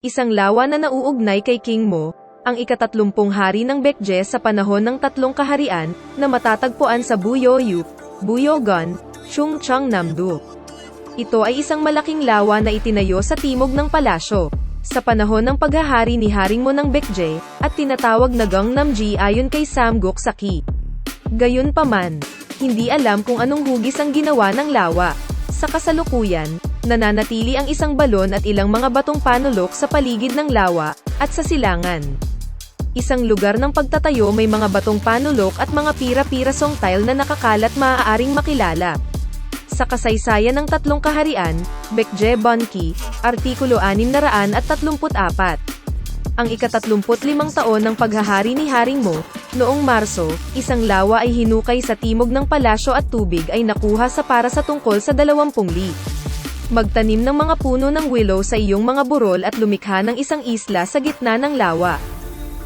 isang lawa na nauugnay kay King Mo, ang ika-30 hari ng Baekje sa panahon ng tatlong kaharian, na matatagpuan sa Buyoyup, Buyogon, Chungcheongnam-do. Ito ay isang malaking lawa na itinayo sa timog ng palasyo, sa panahon ng paghahari ni Haring Mo ng Baekje, at tinatawag na Gangnam-ji ayon kay Samguk Saki. Gayunpaman, hindi alam kung anong hugis ang ginawa ng lawa. Sa kasalukuyan, nananatili ang isang balon at ilang mga batong panulok sa paligid ng lawa, at sa silangan. Isang lugar ng pagtatayo may mga batong panulok at mga pira-pirasong tile na nakakalat maaaring makilala. Sa kasaysayan ng tatlong kaharian, Baekje Bunki, Artikulo 634. Ang ika-35 taon ng paghahari ni Haring Mo, noong Marso, isang lawa ay hinukay sa timog ng palasyo at tubig ay nakuha para sa tungkol sa 20 li. Magtanim ng mga puno ng willow sa iyong mga burol at lumikha ng isang isla sa gitna ng lawa.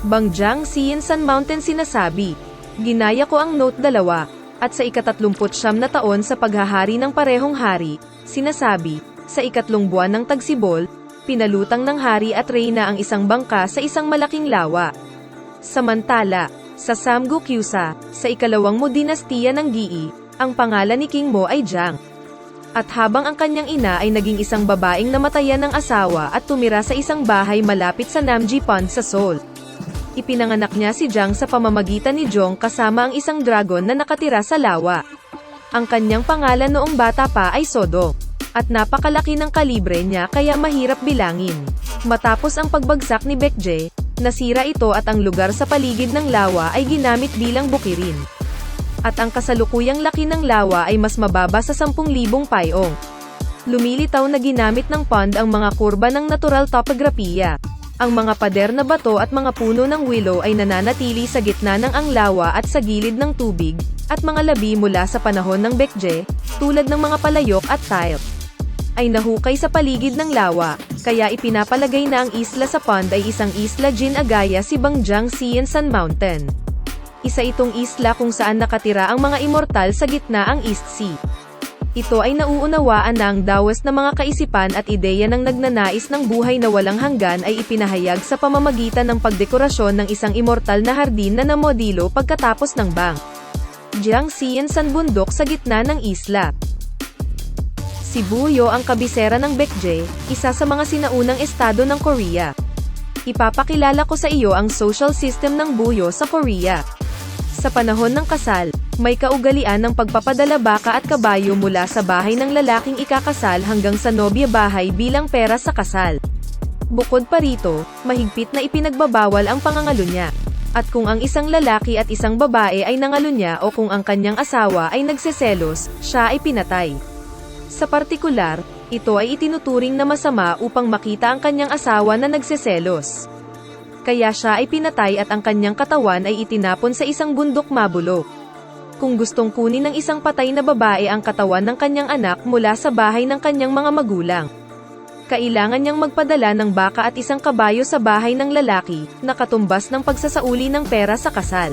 Bangjang Siyensan Mountain sinasabi. Ginaya ko ang Note 2, at sa ika-39 na taon sa paghahari ng parehong hari, sinasabi, sa ikatlong buwan ng tagsibol, pinalutang ng hari at reyna ang isang bangka sa isang malaking lawa. Samantala, sa Samguk-yusa, sa ikalawang mo dinastiya ng Gyi, ang pangalan ni King Mo ay Jang. At habang ang kanyang ina ay naging isang babaeng namatayan ng asawa at tumira sa isang bahay malapit sa Namji Pond sa Seoul. Ipinanganak niya si Jang sa pamamagitan ni Jong kasama ang isang dragon na nakatira sa lawa. Ang kanyang pangalan noong bata pa ay Sodo. At napakalaki ng kalibre niya kaya mahirap bilangin. Matapos ang pagbagsak ni Baekje, nasira ito at ang lugar sa paligid ng lawa ay ginamit bilang bukirin. At ang kasalukuyang laki ng lawa ay mas mababa sa 10,000 payong. Lumilitaw na ginamit ng pond ang mga kurba ng natural topografiya. Ang mga pader na bato at mga puno ng willow ay nananatili sa gitna ng ang lawa at sa gilid ng tubig, at mga labi mula sa panahon ng Baekje, tulad ng mga palayok at tile, ay nahukay sa paligid ng lawa, kaya ipinapalagay na ang isla sa pond ay isang isla Jinagaya si Bangjang Siyensan Mountain. Isa itong isla kung saan nakatira ang mga immortal sa gitna ang East Sea. Ito ay nauunawaan na ang dawes na mga kaisipan at ideya ng nagnanais ng buhay na walang hanggan ay ipinahayag sa pamamagitan ng pagdekorasyon ng isang immortal na hardin na namodelo pagkatapos ng Bang Jiang Siyensan bundok sa gitna ng isla. Si Buyo ang kabisera ng Baekje, isa sa mga sinaunang estado ng Korea. Ipapakilala ko sa iyo ang social system ng Buyo sa Korea. Sa panahon ng kasal, may kaugalian ng pagpapadala baka at kabayo mula sa bahay ng lalaking ikakasal hanggang sa nobya bahay bilang pera sa kasal. Bukod pa rito, mahigpit na ipinagbabawal ang pangangalunya. At kung ang isang lalaki at isang babae ay nangalunya o kung ang kanyang asawa ay nagseselos, siya ay pinatay. Sa partikular, ito ay itinuturing na masama upang makita ang kanyang asawa na nagseselos. Kaya siya ay pinatay at ang kanyang katawan ay itinapon sa isang bundok mabulok. Kung gustong kunin ng isang patay na babae ang katawan ng kanyang anak mula sa bahay ng kanyang mga magulang, kailangan niyang magpadala ng baka at isang kabayo sa bahay ng lalaki, na katumbas ng pagsasauli ng pera sa kasal.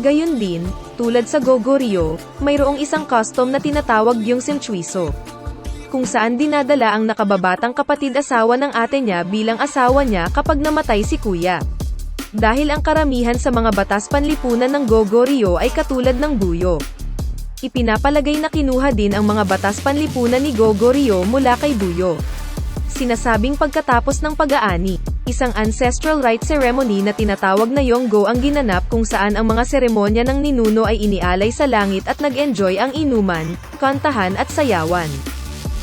Gayon din, tulad sa Goguryeo, mayroong isang custom na tinatawag Gyeongseumchuiso, kung saan dinadala ang nakababatang kapatid-asawa ng ate niya bilang asawa niya kapag namatay si kuya. Dahil ang karamihan sa mga batas panlipunan ng Goguryeo ay katulad ng Buyo, ipinapalagay na kinuha din ang mga batas panlipunan ni Goguryeo mula kay Buyo. Sinasabing pagkatapos ng pag-aani, isang ancestral rite ceremony na tinatawag na Yonggo ang ginanap kung saan ang mga seremonya ng ninuno ay inialay sa langit at nag-enjoy ang inuman, kantahan at sayawan.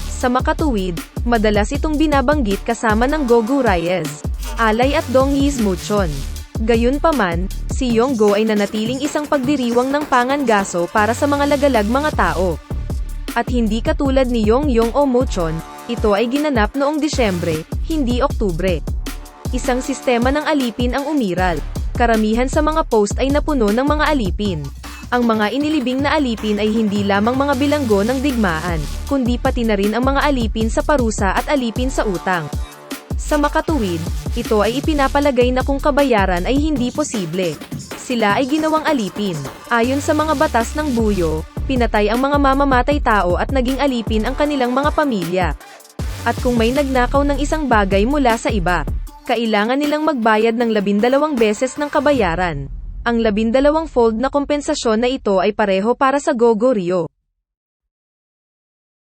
Sa makatuwid, madalas itong binabanggit kasama ng Gogu Reyes, Alay at Dongyis Muchon. Gayunpaman, si Yonggo ay nanatiling isang pagdiriwang ng pangangaso para sa mga lagalag mga tao. At hindi katulad ni Yongyong o Muchon, ito ay ginanap noong Disyembre, hindi Oktubre. Isang sistema ng alipin ang umiral. Karamihan sa mga post ay napuno ng mga alipin. Ang mga inilibing na alipin ay hindi lamang mga bilanggo ng digmaan, kundi pati na rin ang mga alipin sa parusa at alipin sa utang. Sa makatuwid, ito ay ipinapalagay na kung kabayaran ay hindi posible, sila ay ginawang alipin. Ayon sa mga batas ng Buyo, pinatay ang mga mamamatay tao at naging alipin ang kanilang mga pamilya. At kung may nagnakaw ng isang bagay mula sa iba, kailangan nilang magbayad ng 12 beses ng kabayaran. Ang 12 fold na kompensasyon na ito ay pareho para sa Gogo Ryo.